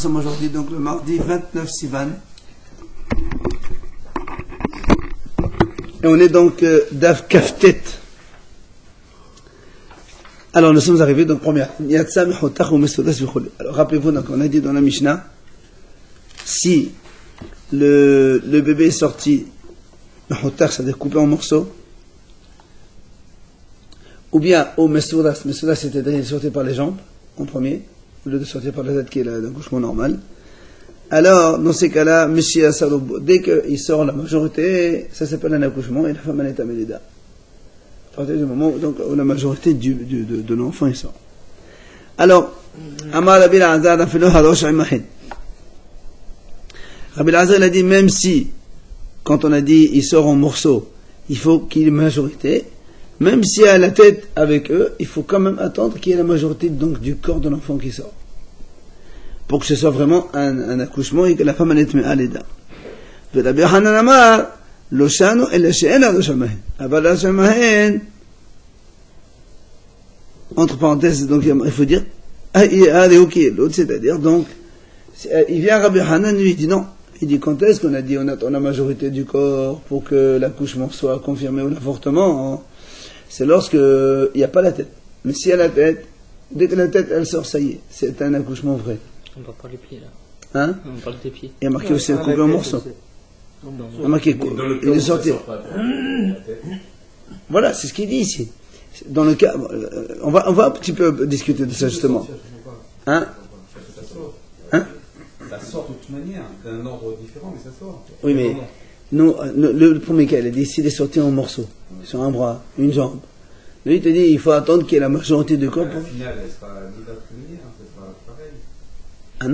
sommes aujourd'hui donc le mardi 29 Sivan. Et on est donc Daf Kaftet. Alors nous sommes arrivés donc première. Alors rappelez-vous donc on a dit dans la Mishnah, si le bébé est sorti, le hotar c'est-à-dire coupé en morceaux, ou bien au mesoudas, c'est-à-dire il est sorti par les jambes en premier, au lieu de sortir par la tête qui est l'accouchement normal. Alors, dans ces cas-là, Monsieur Assaroub, dès qu'il sort la majorité, ça s'appelle un accouchement et la femme en est à Mélida. À partir du moment où la majorité de l'enfant sort. Alors, Amar Rabbi Azar a fait le harosh al-mahid. Rabbi Azar a dit, même si, quand on a dit il sort en morceaux, il faut qu'il y ait une majorité, même s'il y a la tête avec eux, il faut quand même attendre qu'il y ait la majorité donc, du corps de l'enfant qui sort. Pour que ce soit vraiment un accouchement et que la femme en est à l'état. Rabbi Hanan Amar, Loshano et Lashena Loshamahen. Abala Shamahen, entre parenthèses, donc il faut dire, l'autre, c'est-à-dire, donc, il vient Rabbi Hanan, lui, il dit non. Il dit, quand est-ce qu'on a dit on attend la majorité du corps pour que l'accouchement soit confirmé ou l'avortement? C'est lorsque il n'y a pas la tête. Mais s'il y a la tête, dès que la tête elle sort, ça y est, c'est un accouchement vrai. On parle pas des pieds là. Hein? On parle des pieds. Il y a marqué aussi un coupé en morceaux. Il y a marqué il est sorti. Voilà, c'est ce qu'il dit ici. Dans le cas, on va un petit peu discuter de ça justement. Hein? Hein? Ça sort de toute manière, c'est un ordre différent, mais ça sort. Oui, mais nous, le premier cas, il a dit s'il est sorti en morceaux, sur un bras, une jambe. Lui, il te dit il faut attendre qu'il y ait la majorité de corps. Au final, elle sera libre, c'est pas pareil. Ah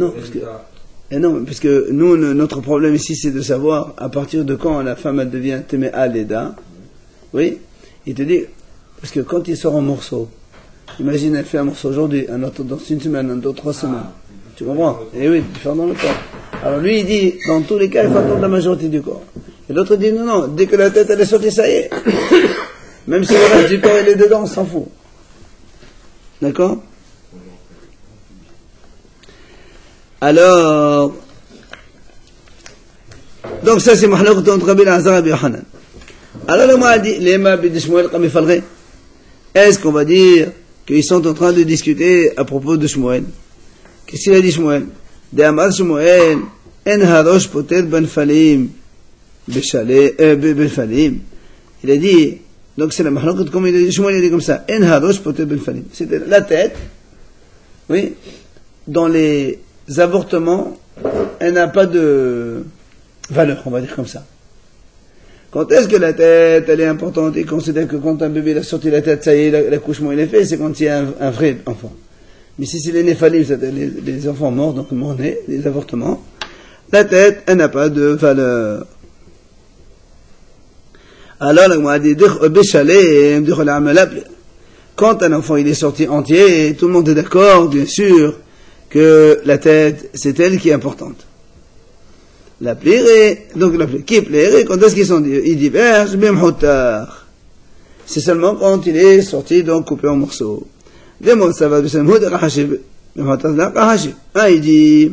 non, parce que nous, notre problème ici, c'est de savoir à partir de quand la femme elle devient Teme'a Leda. Oui, il te dit, parce que quand il sort en morceaux, imagine elle fait un morceau aujourd'hui, un autre dans une semaine, un autre 3 semaines. Tu comprends? Et oui, différent dans le corps. Alors lui, il dit, dans tous les cas, il faut attendre la majorité du corps. Et l'autre dit, non, dès que la tête elle est sortie, ça y est. Même si le reste du corps il est dedans, on s'en fout. D'accord? Alors, donc ça c'est Mahlaq entre Rabbi Azar et Rabbi Hanan. Alors le m'a dit, les m'a dit Shmuel comme il faudrait. Est-ce qu'on va dire qu'ils sont en train de discuter à propos de Shmuel? Qu'est-ce qu'il a dit Shmuel? D'Amar Shmuel, en harosh poter ben falim, ben falim. Il a dit, donc c'est la Mahlaq comme il a dit, Shmuel il a dit comme ça, en harosh poter ben falim. C'était la tête, oui, dans les avortements, elle n'a pas de valeur, on va dire comme ça. Quand est-ce que la tête, elle est importante et considère que quand un bébé a sorti la tête, ça y est, l'accouchement il est fait, c'est quand il y a un vrai enfant. Mais si c'est les néphalim, c'est-à-dire les enfants morts, donc morts-nés, les avortements, la tête, elle n'a pas de valeur. Alors, on a dit, quand un enfant il est sorti entier, tout le monde est d'accord, bien sûr, que la tête, c'est elle qui est importante. La plérée, donc la plérée, qui est plérée, quand est-ce qu'ils sont, ils divergent, bimhotar. C'est seulement quand il est sorti, donc coupé en morceaux. Demande ça va de Samhoud, il dit,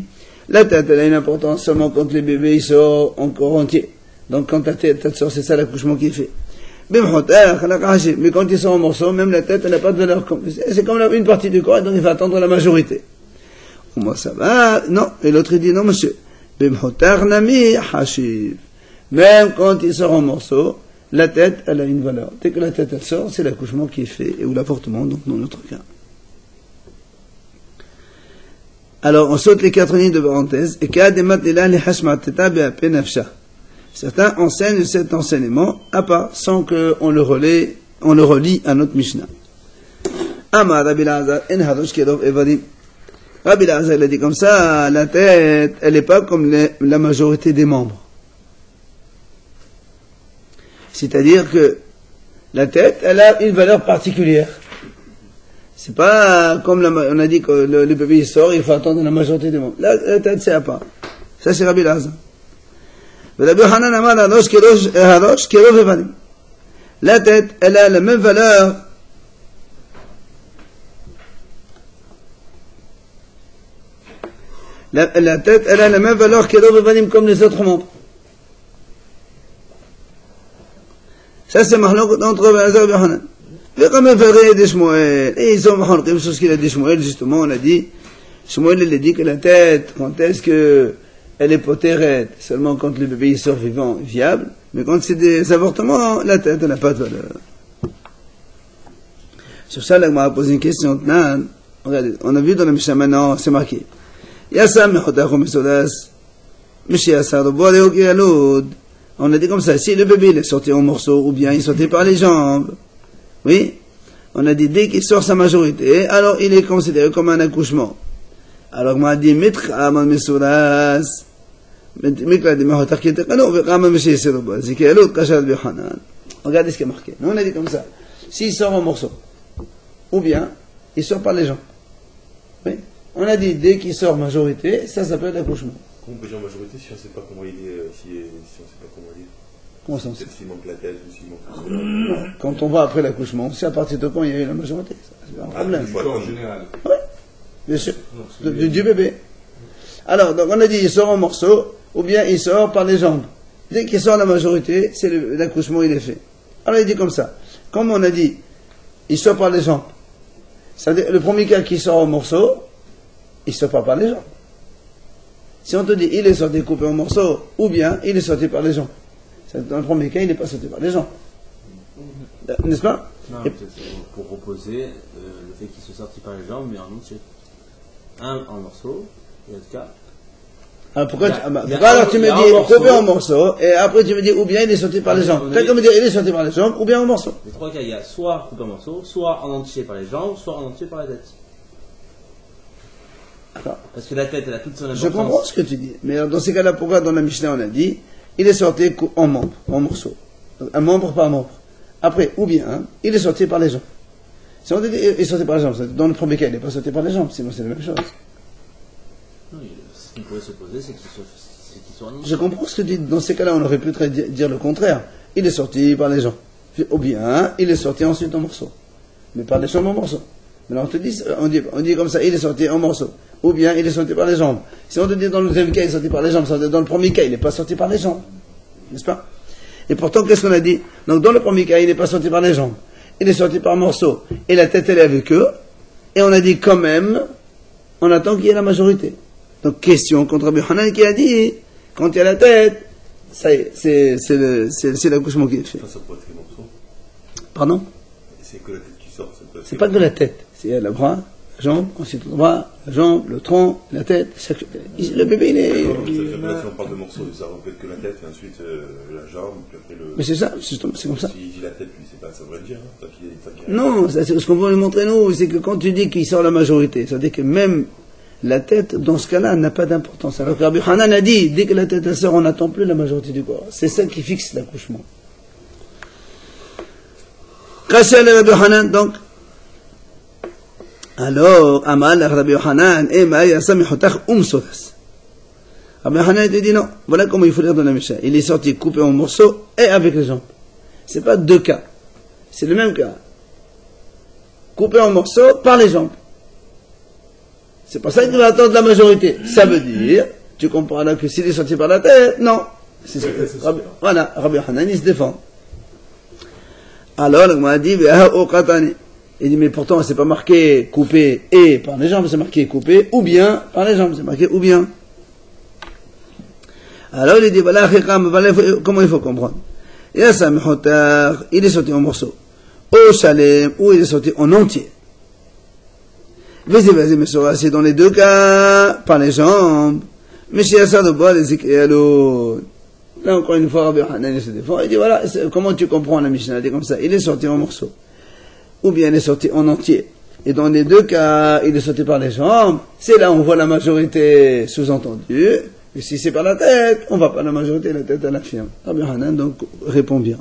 la tête, elle a une importance seulement quand le bébé il sort encore entier. Donc quand la tête sort, c'est ça l'accouchement qui est fait. Mais quand il sort en morceaux, même la tête, elle n'a pas de valeur. C'est comme une partie du corps, donc il faut attendre la majorité. Moi ça va, non. Et l'autre il dit non monsieur. Même quand il sort en morceaux, la tête elle a une valeur. Dès que la tête elle sort, c'est l'accouchement qui est fait, ou l'avortement, donc dans notre cas. Alors on saute les 4 lignes de parenthèse. Et certains enseignent cet enseignement à part, sans qu'on le relie à notre Mishnah. Amar Rabbi Azar en harosh kirov evadim. Rabbi Azar il a dit comme ça, la tête, elle n'est pas comme la majorité des membres. C'est-à-dire que la tête, elle a une valeur particulière. C'est pas comme on a dit que le bébé sort, il faut attendre la majorité des membres. La tête, c'est à part. Ça, c'est Rabbi Azar. Rabbi Hanan Amar harosh kirov evadim. La tête, elle a la même valeur La tête, elle a la même valeur comme les autres membres. Ça, c'est mahlouk entre Azar et Hanan. Et comme il fait des Shmuel, et ils ont mahlouk, sur ce qu'il a dit Shmuel, justement, on a dit, Shmuel, il a dit que la tête, quand est-ce que elle est potérette, seulement quand le bébé sort vivant, viable, mais quand c'est des avortements, la tête, elle n'a pas de valeur. Sur ça, là, on m'a posé une question. Regardez, on a vu dans la Mishnah maintenant, c'est marqué. Yassam mechotachu mesodas, Mishiasar de bois et alud. On a dit comme ça, si le bébé il est sorti en morceaux, ou bien il est sorti par les jambes, oui, on a dit dès qu'il sort sa majorité, alors il est considéré comme un accouchement. Alors on a dit, mitchaman mesodas, mikla di mechotachu ketekano, vekaman mishiasar de bois, ziki alud, kashal bihanan. Regardez ce qui est marqué. Nous on a dit comme ça, s'il sort en morceaux, ou bien il sort par les jambes. Oui. On a dit dès qu'il sort majorité, ça s'appelle l'accouchement. Comment on peut dire majorité si on ne sait pas comment il est, si on ne sait pas comment il est? Comment ça on sait? S'il manque la tête ou s'il manque. Quand on va après l'accouchement, c'est à partir de quand il y a eu la majorité. C'est un problème. En général. Oui, bien sûr. Du bébé. Alors, donc on a dit il sort en morceaux, ou bien il sort par les jambes. Dès qu'il sort la majorité, c'est l'accouchement il est fait. Alors il dit comme ça. Comme on a dit, il sort par les jambes. C'est-à-dire, le premier cas qui sort en morceaux, il ne sort pas par les jambes. Si on te dit, il est sorti coupé en morceaux, ou bien, il est sorti par les jambes. Dans le premier cas, il n'est pas sorti par les jambes. N'est-ce pas? Non, peut-être pour opposer le fait qu'il soit sorti par les jambes, mais en entier. Un en morceaux, et l'autre cas. Alors pourquoi alors tu me dis coupé en morceaux, et après tu me dis, ou bien il est sorti par les jambes. Quelqu'un me dit, il est sorti par les jambes, ou bien en morceaux. Les trois cas, il y a soit coupé en morceaux, soit en entier par les jambes, soit en entier par la tête. Alors, parce que la tête, elle a toute son importance. Je comprends ce que tu dis. Mais dans ces cas-là, pourquoi dans la Mishnah on a dit, il est sorti en membres, en morceaux. Donc, un membre par membre. Après, ou bien, il est sorti par les jambes. Si on dit, il est sorti par les jambes, dans le premier cas, il n'est pas sorti par les jambes, sinon c'est la même chose. Non, ce qui pourrait se poser, c'est qu'il soit en entier. Je comprends ce que tu dis. Dans ces cas-là, on aurait pu dire le contraire. Il est sorti par les jambes. Ou bien, il est sorti ensuite en morceaux. Mais par les jambes en morceaux. Mais on te dit, on dit comme ça, il est sorti en morceaux. Ou bien, il est sorti par les jambes. Si on te dit dans le deuxième cas, il est sorti par les jambes, dans le premier cas, il n'est pas sorti par les jambes. N'est-ce pas? Et pourtant, qu'est-ce qu'on a dit? Donc, dans le premier cas, il n'est pas sorti par les jambes. Il est sorti par morceaux. Et la tête, elle est avec eux. Et on a dit quand même, on attend qu'il y ait la majorité. Donc, question contre Rabbi Hanan qui a dit, quand il y a la tête, ça y est, c'est l'accouchement qui est fait. Ça peut être les morceaux. Pardon? C'est que la tête qui sort. C'est pas que la tête. C'est le bras, la jambe, ensuite le bras, la jambe, le tronc, la tête. Le bébé, il est. Là, si on parle de morceaux, ça ne peut être que la tête, et ensuite la jambe, puis après le. Mais c'est ça, c'est comme ça. S'il dit la tête, lui, c'est pas ça veut dire. Hein, non, c'est ce qu'on veut lui montrer, nous, c'est que quand tu dis qu'il sort la majorité, ça veut dire que même la tête, dans ce cas-là, n'a pas d'importance. Alors que Rabbi Hanan a dit, dès que la tête sort, on n'attend plus la majorité du corps. C'est ça qui fixe l'accouchement. Kasha le Rabbi Hanan, donc. Alors, Amal, Rabbi Hanan, Rabbi Hanan te dit non, voilà comment il faut lire dans la Mishnah. Il est sorti coupé en morceaux et avec les jambes. C'est pas deux cas. C'est le même cas. Coupé en morceaux par les jambes. C'est pour ça qu'il va attendre la majorité. Ça veut dire, tu comprends là que s'il est sorti par la tête, non. Voilà, Rabbi Hanan, il se défend. Alors, il m'a dit, il dit, mais pourtant, c'est pas marqué coupé et par les jambes, c'est marqué coupé ou bien par les jambes, c'est marqué ou bien. Alors, il dit, voilà, comment il faut comprendre? Il est sorti en morceaux. Au Shalem, ou il est sorti en entier. Vas-y, mais c'est dans les deux cas, par les jambes. Mais chez Assad de bois, les écrits, là, encore une fois, Rabbi Hanan se défend. Il dit, voilà, comment tu comprends la Mishnah? Il dit comme ça, il est sorti en morceaux. Ou bien il est sorti en entier. Et dans les deux cas, il est sorti par les jambes. C'est là où on voit la majorité sous-entendue. Et si c'est par la tête, on ne voit pas la majorité, la tête à la firme. Rabbi Hanan, donc, répond bien.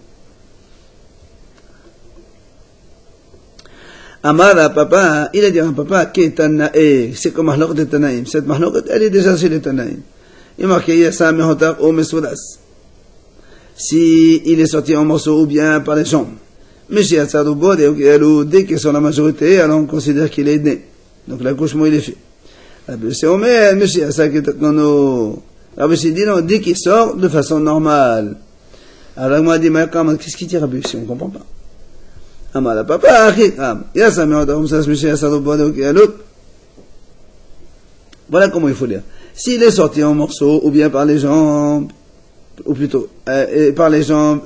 Amara, papa, il a dit à papa, Ketanae, c'est comme Mahlok de Tanaïm. Cette Mahlok, elle est déjà chez les Tanaïm. Il est marqué, Yassa Mehotar O Mesoulas. Si il est sorti en morceaux ou bien par les jambes. Mais chez Yatsadoubod, dès qu'ils sont la majorité, alors on considère qu'il est né. Donc l'accouchement, il est fait. Rabbi Yossi Omer, Meshiach Saketakano. Rabbi Yossi dit non, dès qu'il sort de façon normale. Alors moi dit, mais qu'est-ce qu'il dit Rabbi Yossi? On ne comprend pas. Amala papa, Achikam. Yasam Yodam Sas Meshiach Sarobado Kialot. Voilà comment il faut lire. S'il est sorti en morceaux, ou bien par les jambes, ou plutôt, par les jambes,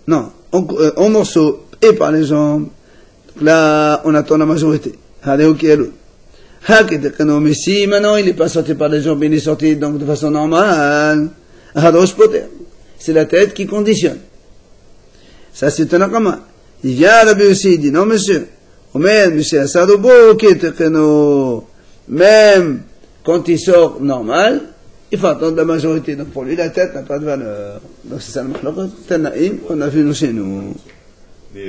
non, en morceaux et par les jambes, là, on attend la majorité. Mais si maintenant il n'est pas sorti par les jambes, il est sorti donc de façon normale, c'est la tête qui conditionne. Ça, c'est un akama. Il vient Rabbi Yossi, il dit, non, monsieur, monsieur Asadobo, même quand il sort normal, il faut attendre la majorité. Donc pour lui, la tête n'a pas de valeur. Donc c'est ça le mahlokot Tanaïm qu'on a vu nous chez nous. Mais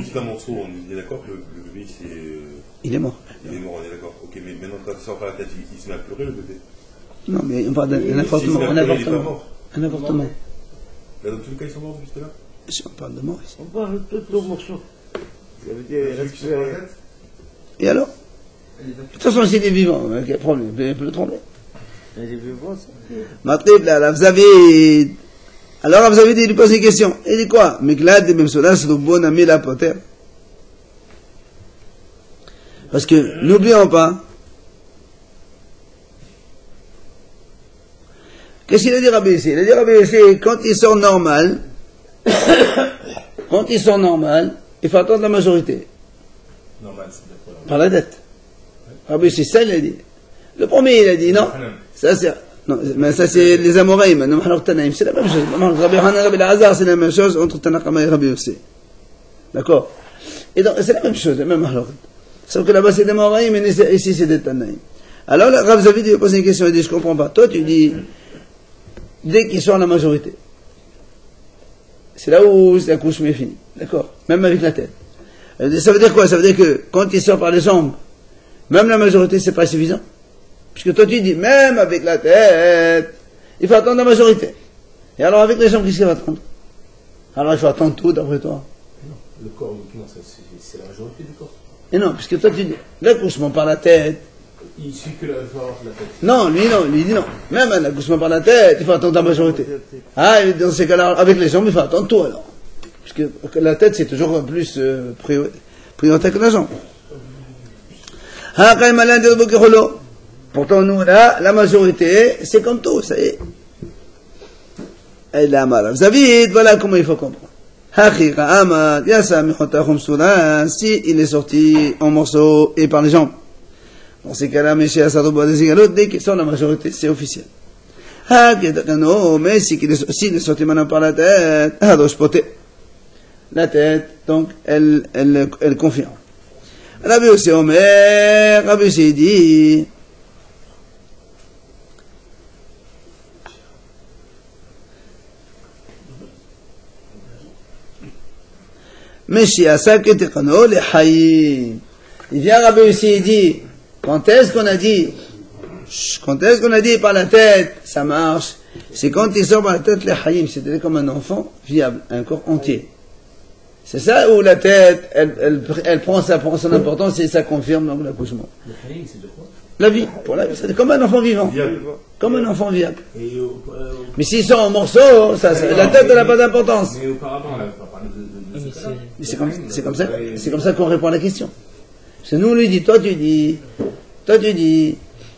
c'est un morceau, on est d'accord que le bébé, c'est... Il est mort. Il est mort, on est d'accord. Ok, mais maintenant quand il sort par la tête, il se met à pleurer, le bébé. Non, mais on parle d'un avortement. Un avortement. Un avortement. Là, dans tous les cas, ils sont morts juste là. Si on parle de mort ici. On parle de tout morceau. Ça veut dire, il reste plus rien. Et alors? De toute façon, s'il est vivant, quel problème? Il peut le trembler. Il est vivant, ça. Matrib, là, vous avez... Alors, vous avez dit, il lui pose une question. Il dit quoi? Mais là, même cela, c'est le bon ami la poter. Parce que, n'oublions pas, qu'est-ce qu'il a dit Rabbi Yossi? Il a dit Rabbi Yossi, quand il sort normal, il faut attendre la majorité. Normal, c'est d'accord. Par la dette. Rabbi Yossi, ça, il a dit. Le premier, il a dit, non. Ça, c'est, non, mais ça, c'est les Amoraïm. C'est la même chose. Rabbi Hanan, Rabbi Lazar, c'est la même chose entre Tanakama et Rabbi Yossi. D'accord? Et donc, c'est la même chose, la même halakha. Sauf que là-bas, c'est des Amoraïm, et ici, c'est des Tanaïm. Alors, là, Rabbi Zavid, il a posé une question, il dit, je comprends pas. Toi, tu dis, dès qu'ils sont à la majorité. C'est là où l'accouchement est fini. D'accord? Même avec la tête. Ça veut dire quoi? Ça veut dire que quand il sort par les jambes, même la majorité, c'est pas suffisant. Puisque toi, tu dis, même avec la tête, il faut attendre la majorité. Et alors, avec les jambes, qu'est-ce qu'il va attendre? Alors, il faut attendre tout, d'après toi. Non, le corps, uniquement, c'est la majorité du corps. Et non, puisque toi, tu dis, l'accouchement par la tête. Il suffit que la faut avoir la tête. Non, lui dit non. Même un accouchement par la tête, il faut attendre la majorité. Ah, et dans ces cas-là, avec les jambes, il faut attendre tout, alors. Puisque la tête, c'est toujours plus prioritaire que la jambe. Ah, quand il m'a l'un des bokeholo. Pourtant, nous, là, la majorité, c'est comme tout, ça y est. Et là, vous avez, voilà comment il faut comprendre. Si il est sorti en morceaux et par les jambes. Dans ces cas-là, dès qu'ils sont la majorité, c'est officiel. Mais s'il est sorti maintenant par la tête, la tête, donc, elle confirme. Rabbi Yossi Omer, Rabbi Yossi dit, Meshiach Saketakano le Hayim. Il vient Rabbi Yossi et dit, quand est-ce qu'on a dit par la tête, ça marche? C'est quand il sort par la tête, les Hayim, c'est-à-dire comme un enfant viable, un corps entier. C'est ça où la tête, elle prend son importance et ça confirme donc l'accouchement. Le Hayim, c'est de quoi? La vie, pour la vie, c'est comme un enfant vivant. Comme un enfant viable. Mais s'ils sont en morceaux, la tête n'a pas d'importance. Mais auparavant, on n'avait pas parlé de ce cas-là. C'est comme ça qu'on répond à la question. C'est nous, on lui dit, toi tu dis,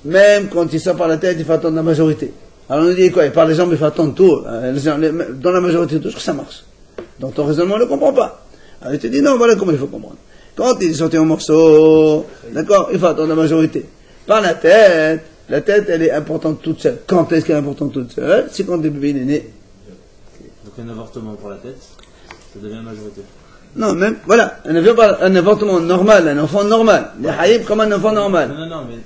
même quand il sort par la tête, il faut attendre la majorité. Alors on nous dit quoi? Et par les jambes, il faut attendre tout. Dans la majorité, toujours ça marche. Donc ton raisonnement ne le comprend pas. Alors il te dit, non, voilà comment il faut comprendre. Quand il est sorti en morceaux, d'accord, il faut attendre la majorité. Par la tête, elle est importante toute seule. Quand est-ce qu'elle est importante toute seule? C'est quand le bébé est né. Donc un avortement pour la tête, ça devient majorité. Non, même, voilà, un avortement normal, un enfant normal. Les haïb comme un enfant normal. Non, mais...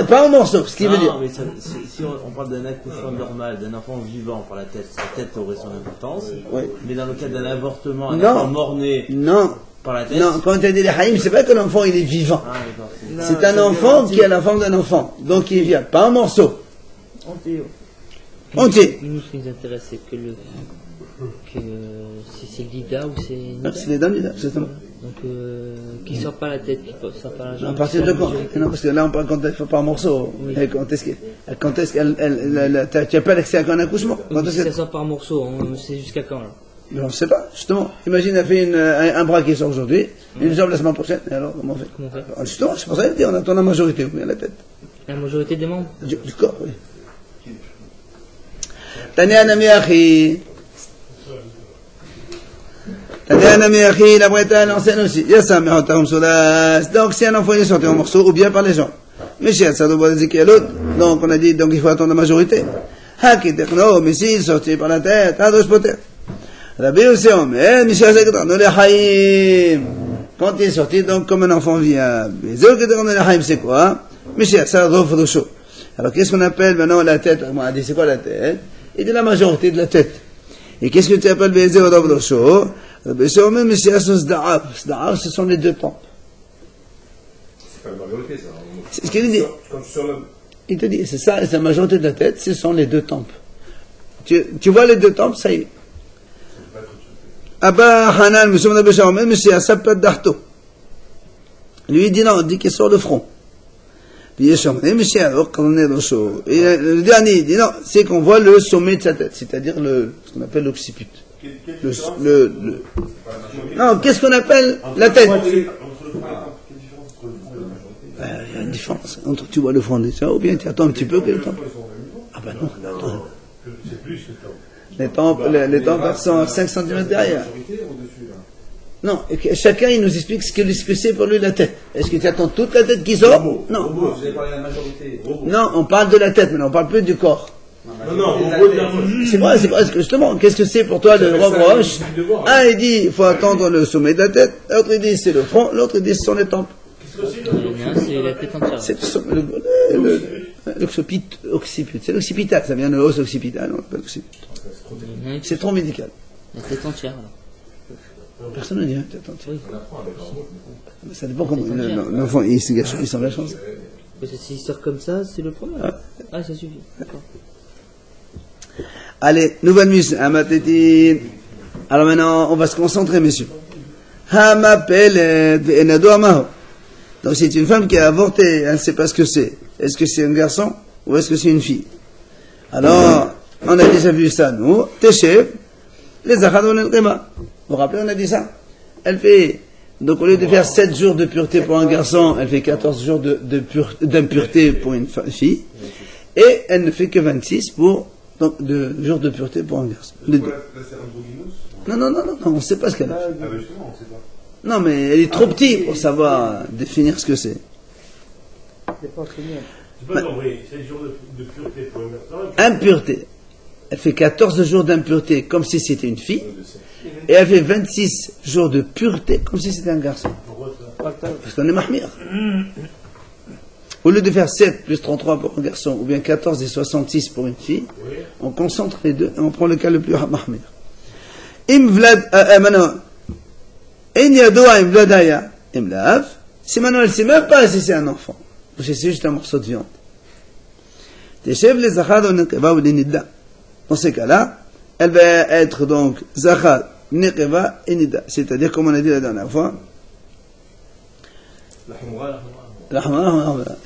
Pas en morceaux, ce qui veut dire. Non, mais si on parle d'un accouchement normal, d'un enfant vivant par la tête, sa tête aurait son importance. Oui. Mais dans le cas d'un avortement, un enfant mort-né par la tête... Non, quand tu dis les haïm, c'est pas que l'enfant il est vivant. Ah, c'est un enfant qui a la forme d'un enfant. Donc il vient, pas en morceaux. Entier. Nous, ce qui nous intéresse, c'est que si c'est l'IDA ou c'est... C'est les dames, exactement. Donc, qui sort pas la tête, qui sort pas la jambe. À partir de quand? Non, parce que là, on parle quand elle fait par morceau. Oui. Et quand est-ce qu'elle, tu n'as pas l'accès à un accouchement? Quand Oui, est-ce si ça qu'elle- sort par morceaux, on sait jusqu'à quand là. Mais on ne sait pas, justement. Imagine, elle fait un bras qui sort aujourd'hui, une jambe la semaine prochaine, et alors, comment on fait? Comment on fait? Alors, justement, c'est pour ça qu'elle dit, on attend la majorité, ou bien la tête. La majorité des membres. Du corps, oui. Taniana Miachi. Taniana Miachi, la Bretagne enseigne aussi. Yassam Mehotarum Solas. Donc, si un enfant est sorti en morceaux, ou bien par les jambes. Mais chez Sadobo l'autre, donc on a dit, donc il faut attendre la majorité. Haki Techno, mais s'il est sorti par la tête, Hadosh Poter. Rabbi aussi, mais Michel Zegdran, nous les Haïm. Quand il est sorti, donc, comme un enfant viable. Les autres qui disent, Haïm, c'est quoi? Michel, ça, Rofodosho. Alors, qu'est-ce qu'on appelle maintenant la tête? On a dit, c'est quoi la tête? Il dit la majorité de la tête. Et qu'est-ce que tu appelles Bézé ou Rofodosho? Rabbi aussi, même Michel, c'est Sda'af. Sda'af, ce sont les deux tempes. C'est pas la majorité, ça. C'est ce qu'il dit. Quand tu sors là. Il te dit, c'est ça, c'est la majorité de la tête, ce sont les deux tempes. Tu vois les deux tempes, ça y est. Abba Hanan, M. Mnabécha, même M. Assapat Darto. Lui, il dit non, il dit qu'il sort le front. Puis il chante, M. Al-Oqrne-Rosho. Et le dernier, il dit non, c'est qu'on voit le sommet de sa tête, c'est-à-dire ce qu'on appelle l'occiput. Non, qu'est-ce qu'on appelle la tête? Il y a une différence entre tu vois le front de ça ou bien tu attends un petit peu que le temps. Ah ben non, attends. Les tempes sont à 5 cm derrière. Non, et chacun il nous explique ce que c'est pour lui la tête. Est-ce que tu attends toute la tête qui sort? Non. Vous avez parlé de la majorité. Non, on parle de la tête, mais on parle plus du corps. Non, C'est vrai, justement, qu'est-ce que c'est pour toi le reproche? Un il dit il faut attendre le sommet de la tête, l'autre il dit c'est le front, l'autre il dit ce sont les tempes. C'est la tête entière. C'est l'occiput, c'est l'occipital, ça vient de l'os occipital, on appelle l'occiput. C'est trop médical. La tête entière alors. Personne ne dit tête entière. Oui. Ça dépend comment l'enfant il se gâche, il s'en la chance. Parce que s'il sort comme ça, c'est le premier. Ah, ça suffit. D'accord. Allez, nouvelle musique, Hamatétine. Alors maintenant, on va se concentrer, messieurs. Hamapel Enado Amaho. Donc c'est une femme qui a avorté, elle ne sait pas ce que c'est. Est-ce que c'est un garçon ou est-ce que c'est une fille? Alors, on a déjà vu ça, nous. Teshev, les Zachadon el Rema. Vous vous rappelez, on a dit ça? Elle fait, donc au lieu de faire 7 jours de pureté pour un garçon, elle fait 14 jours d'impureté pour une fille. Et elle ne fait que 26 de jours de pureté pour un garçon. Les deux. Là, c'est androgynous. Non, on ne sait pas ce qu'elle a. Ah, ben justement, on sait pas. Non, mais elle est trop petite pour savoir définir ce que c'est. C'est pas fini. C'est pas compris, 7 jours de pureté pour un garçon. Impureté. Elle fait 14 jours d'impureté comme si c'était une fille. Et elle fait 26 jours de pureté comme si c'était un garçon. Pourquoi ça? Parce qu'on est mahmir. Au lieu de faire 7 plus 33 pour un garçon, ou bien 14 et 66 pour une fille, on concentre les deux et on prend le cas le plus mahmir. Im vlad, maintenant, en yadoua im vladaya, im lav, si maintenant elle ne sait même pas si c'est un enfant, ou si c'est juste un morceau de viande. Teshev les zachad ou nekeva ou les nidda. Dans ces cas-là, elle va être donc zachad, nekeva et nidda. C'est-à-dire, comme on a dit la dernière fois,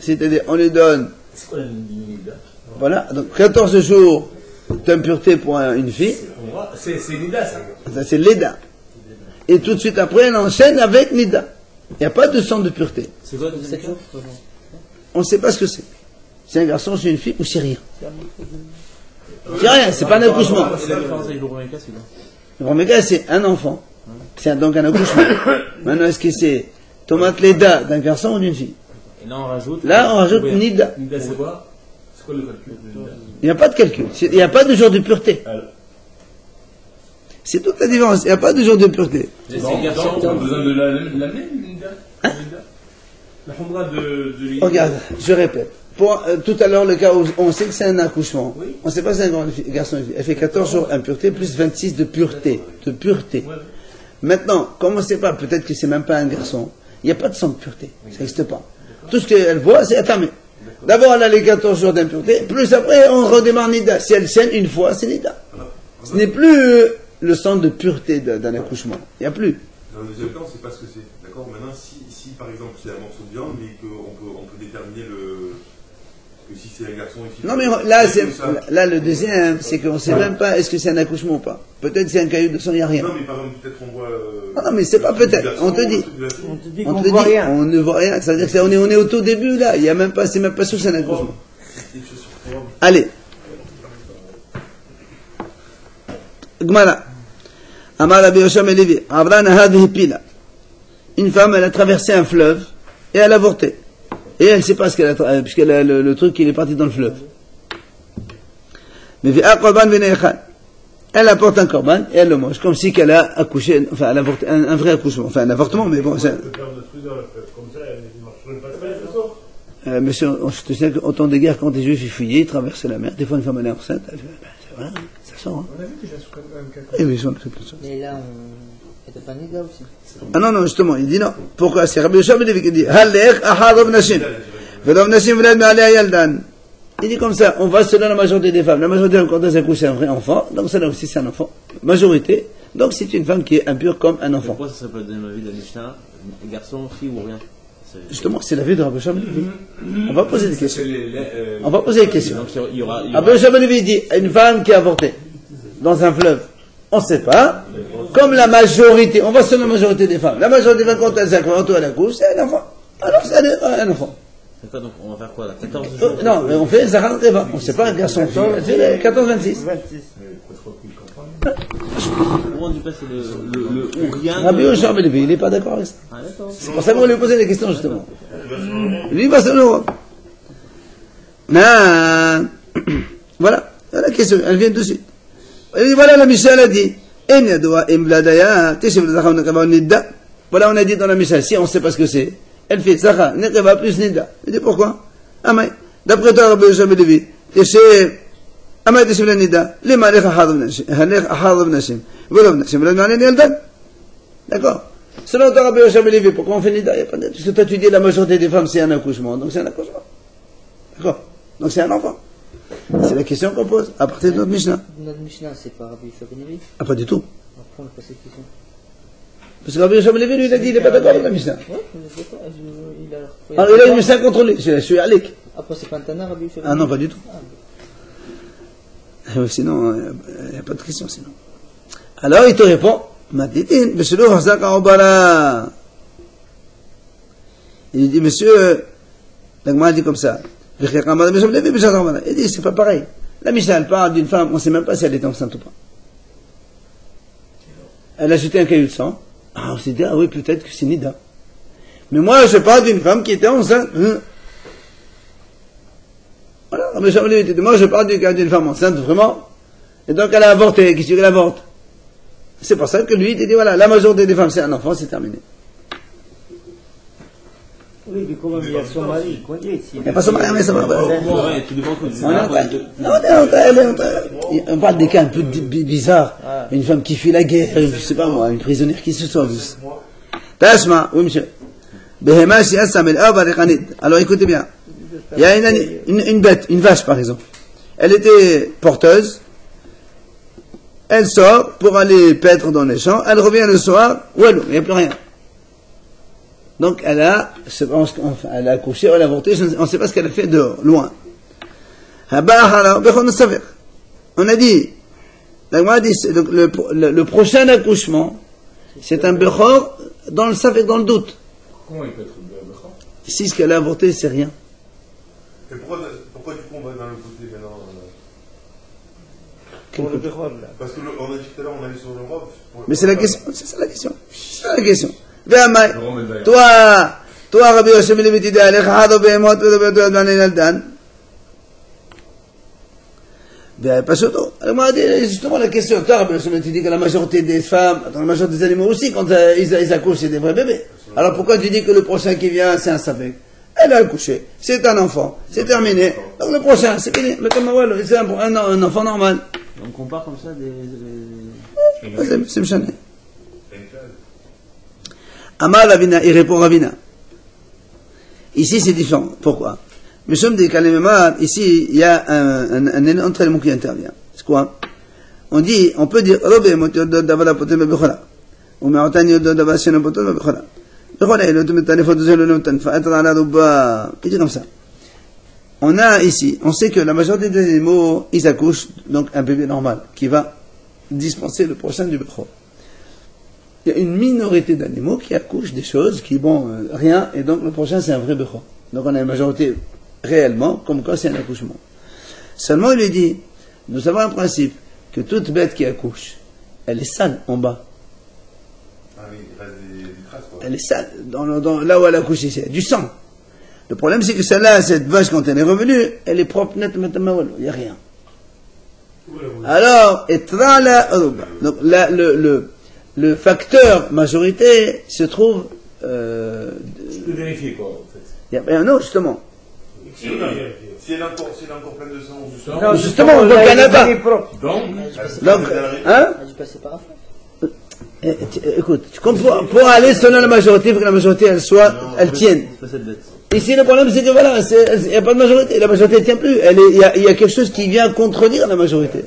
c'est-à-dire, on lui donne, C'est quoi la nida? voilà, donc 14 jours d'impureté pour une fille, C'est nida, ça. ça c'est l'Eda. Et tout de suite après, elle enchaîne avec Nida. Il n'y a pas de sang de pureté. C'est quoi de 7 jours? On ne sait pas ce que c'est. C'est un garçon, c'est une fille ou c'est rien. C'est rien, c'est pas un accouchement. C'est la différence avec le premier cas, c'est quoi? Le premier cas, c'est un enfant. C'est donc un accouchement. Maintenant, est-ce que c'est tomate Leda d'un garçon ou d'une fille? Et là, on rajoute. Là, on rajoute Nida. Nida, c'est quoi? C'est quoi le calcul de nida? Il n'y a pas de calcul. Il n'y a pas de jour de pureté. C'est toute la différence. Il n'y a pas de jour de pureté. C'est un garçon, on a besoin de la même nida? La fondra de l'idée. Regarde, je répète. Pour, tout à l'heure, le cas où on sait que c'est un accouchement. On ne sait pas si c'est un garçon ou une fille. Elle fait 14 jours impureté plus 26 de pureté. De pureté. Maintenant, comme on ne sait pas, peut-être que c'est même pas un garçon, il n'y a pas de sang de pureté. Ça n'existe pas. Tout ce qu'elle voit, c'est Atamé. D'abord, elle a les 14 jours d'impureté, plus après, on redémarre Nida. Si elle saigne une fois, c'est Nida. Ce n'est plus le sang de pureté d'un accouchement. Il n'y a plus. Dans le deuxième cas, on ne sait pas ce que c'est. D'accord. Maintenant, si par exemple c'est un morceau de viande, mais on peut déterminer que si c'est un garçon ici. Non, mais là, le deuxième, c'est qu'on ne sait même pas est-ce que c'est un accouchement ou pas. Peut-être c'est un caillou de sang, il n'y a rien. Non, mais par exemple, peut-être on voit. Non, mais c'est pas peut-être. On te dit. On te dit voit rien. On ne voit rien. Ça veut dire qu'on est au tout début, là. Il y a même pas, c'est même pas sûr que c'est un accouchement. Allez. Gmara. Amar Rabbi Yoshua ben Levi. Avrana hadhihi pila. Une femme, elle a traversé un fleuve et elle a avorté. Et elle ne sait pas ce qu'elle a, puisque le truc, il est parti dans le fleuve. Mais elle apporte un korban et elle le mange, comme si qu'elle a accouché, enfin, elle a avorté, un vrai accouchement, enfin, un avortement, mais bon, c'est. Monsieur, je te sais qu'au temps des guerres, quand les juifs ils fuyaient, ils traversaient la mer, des fois une femme elle est enceinte, elle fait, voilà, ça sort. Hein. On a vu déjà sur un cas. Et oui, c'est plus ça. Mais là, elle était pas nida aussi. Ah non, justement, il dit non. Pourquoi? C'est Rabbi Yoshua ben Levi qui dit, Halech aharav nashim. Vedav nashim v'lad me'alei yaldan. Il dit comme ça, on va selon la majorité des femmes. La majorité, quand elles accouchent, c'est un vrai enfant, donc celle-là aussi c'est un enfant. Majorité, donc c'est une femme qui est impure comme un enfant. Pourquoi ça s'appelle dans la vie de la Mishnah, garçon, fille ou rien? Justement, c'est la vie de Rabbi Yoshua ben Levi. On va poser des questions. On va poser des questions. Donc il y aura... Rabbi Yoshua ben Levi dit, une femme qui a avorté dans un fleuve, on ne sait pas. Comme la majorité, on va selon la majorité des femmes. La majorité des femmes, quand elles accouchent, c'est un enfant. Alors c'est un enfant. D'accord, donc on va faire quoi là? 14 jours? Non, mais on fait Zahar Reva. On ne sait pas un garçon fille, on fait 14-26. Comment on dit pas c'est le ou rien? Rabbi Yoshua ben Levi, il n'est pas d'accord avec ça. Ah d'accord. C'est pour ça qu'on lui posait des questions justement. Lui, il va selon l'Europe. Non. Voilà la question, elle vient tout de suite. Elle dit, voilà la Mishnah, elle a dit, voilà, on a dit dans la Mishnah, si on ne sait pas ce que c'est, elle fait Zahar, Nekeva plus Nida. Elle dit pourquoi? Amay. D'après toi, Rabbi Yoshua ben Levi, Amay Teshem la Nida, Lema Lech Ahadav Nashim, Velov Nashim, Velov Nashim, Yaldan. D'accord? Selon toi, Rabbi Yoshua ben Levi, pourquoi on fait Nida? Parce que toi, tu dis la majorité des femmes, c'est un accouchement, donc c'est un accouchement. D'accord? Donc c'est un enfant. C'est la question qu'on pose à partir de notre Mishnah. Notre Mishnah, c'est pas Rabbi Yoshua ben Levi. Ah, pas du tout. Après, on pose cette question. Parce que Rabbi Yoshua ben Levi, lui, il a dit, il n'est pas d'accord avec la Mishnah. Ouais, je sais pas. Alors, il a une Mishnah contre lui. Je suis Alik. Après, c'est pas un Tana, Rabbi Yoshua ben Ah non, Levi. pas du tout. Sinon, il n'y a pas de question, sinon. Alors, il te répond, Matitin, Beshelou Hazak Aobara. Il dit, monsieur, la Gemara dit comme ça. Il dit, c'est pas pareil. La Mishnah, elle parle d'une femme, on ne sait même pas si elle est enceinte ou pas. Elle a jeté un caillou de sang. Ah, on s'est dit, ah oui, peut-être que c'est Nida. Mais moi, je parle d'une femme qui était enceinte. Voilà, moi, je parle d'une femme enceinte, vraiment. Et donc, elle a avorté. Qu'est-ce qu'elle avorte? C'est pour ça que lui, il dit, voilà, la majorité des femmes, c'est un enfant, c'est terminé. Oui, mais comment il y a son mari? Il n'y a pas son mari, mais ça va. Ouais, tu demandes on parle des cas un peu bizarres. Une femme qui fuit la guerre, je sais pas moi, une prisonnière qui se sauve. Tashma, oui monsieur. Alors écoutez bien. Il y a une bête, une vache par exemple. Elle était porteuse. Elle sort pour aller paître dans les champs. Elle revient le soir. Il n'y a plus rien. Donc elle a accouché, elle a avorté, on ne sait pas ce qu'elle a fait dehors, loin. On a dit, le prochain accouchement, c'est un bechor dans le safek, dans le doute. Comment il peut être bechor? Si ce qu'elle a avorté, c'est rien. Et pourquoi du coup on va dans le côté maintenant Pour le Bechor, là. Parce qu'on a dit tout à l'heure, on allait sur le Rov. Mais c'est la question, c'est ça la question. C'est ça la question. Toi, Rabbi Yoshua ben Levi, tu dis, Alech Ahadav Behemot Vedobet Naldan. Pas surtout. Alors moi, justement, la question, toi, Rabbi Yoshua, tu dis que la majorité des femmes, la majorité des animaux aussi, quand ils accouchent, c'est des vrais bébés. Alors pourquoi tu dis que le prochain qui vient, c'est un safek? Elle a accouché, c'est un enfant, c'est terminé. Donc le prochain, c'est fini. Mais comme c'est un enfant normal. On compare comme ça des... C'est méchant. Amar Ravina, il répond Ravina. Ici, c'est différent. Pourquoi? Mais sommes des Kalememar, ici, il y a un autre élément qui intervient. C'est quoi? On peut dire, ומעותן יודו דבר שאינו פוטר ובכולה. בכל האלה, tu מטנף אותו זה לא נותן, פאתר על הדובה. Il dit comme ça. On a ici, on sait que la majorité des animaux, ils accouchent, donc un bébé normal, qui va dispenser le prochain du Bechor. Il y a une minorité d'animaux qui accouchent des choses qui vont rien, et donc le prochain c'est un vrai Bechor. Donc on a une majorité réellement, comme quoi c'est un accouchement. Seulement il lui dit, nous avons un principe, que toute bête qui accouche, elle est sale en bas. Ah oui, il reste des traces, quoi. Elle est sale, là où elle a accouché, il y a du sang. Le problème c'est que celle-là, cette vache, quand elle est revenue, elle est propre, net, il n'y a rien. Alors, donc là, le facteur majorité se trouve... Tu peux vérifier quoi en fait. Non, justement. Si elle est encore pleine de sang, Non, justement, donc elle n'a pas. Donc, hein? Elle a dû passer par la fenêtre. Écoute, pour aller selon la majorité, il faut que la majorité elle tienne. C'est pas cette bête. Ici, le problème, c'est que voilà, il n'y a pas de majorité. La majorité ne tient plus. Il y a quelque chose qui vient contredire la majorité.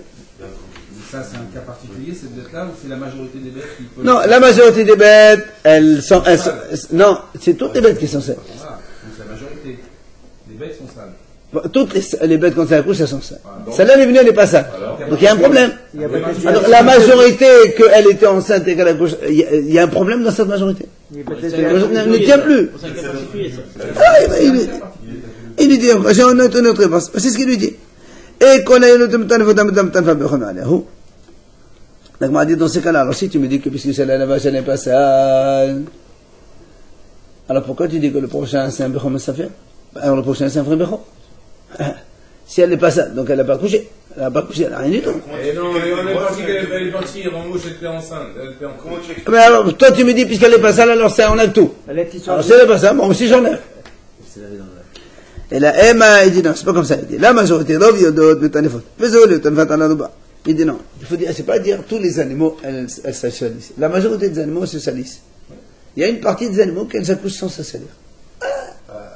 Ça, c'est un cas particulier, cette bête-là, ou c'est la majorité des bêtes qui peuvent... Non, la majorité des bêtes, non, c'est toutes les bêtes qui sont sales. Voilà, donc c'est la majorité. Les bêtes sont sales. Toutes les bêtes, quand elles accouchent, elles sont sales. Celle-là, elle est venue, elle n'est pas sale. Donc il y a un problème. Alors, la majorité, qu'elle était enceinte et qu'elle accouche, il y a un problème dans cette majorité. Elle ne tient plus. C'est un cas particulier, ça. Ah, il lui dit, j'ai une autre réponse. C'est ce qu'il lui dit. Et qu'on a une autre donc, m'a dit dans ce cas-là, alors si tu me dis que puisque celle-là, la vache, elle n'est pas sale, alors pourquoi tu dis que le prochain c'est un Bechor Safir? Alors le prochain c'est un vrai Bechor. Si elle n'est pas sale, donc elle n'a pas couché. Elle n'a pas couché, elle n'a rien du tout. et non, on est parti qu'elle est partie, en gauche, elle était enceinte. Elle était en comment tu expliques? Mais alors, toi tu me dis, puisqu'elle n'est pas sale, alors ça, on a tout. Alors si elle n'est pas sale, moi aussi j'en ai. C'est la vie dans la... Et la Emma, il dit non, c'est pas comme ça. Il dit la majorité, il dit non, il faut dire, c'est pas dire tous les animaux, elles se salissent. La majorité des animaux se salissent. Il y a une partie des animaux qui accouchent sans se salir.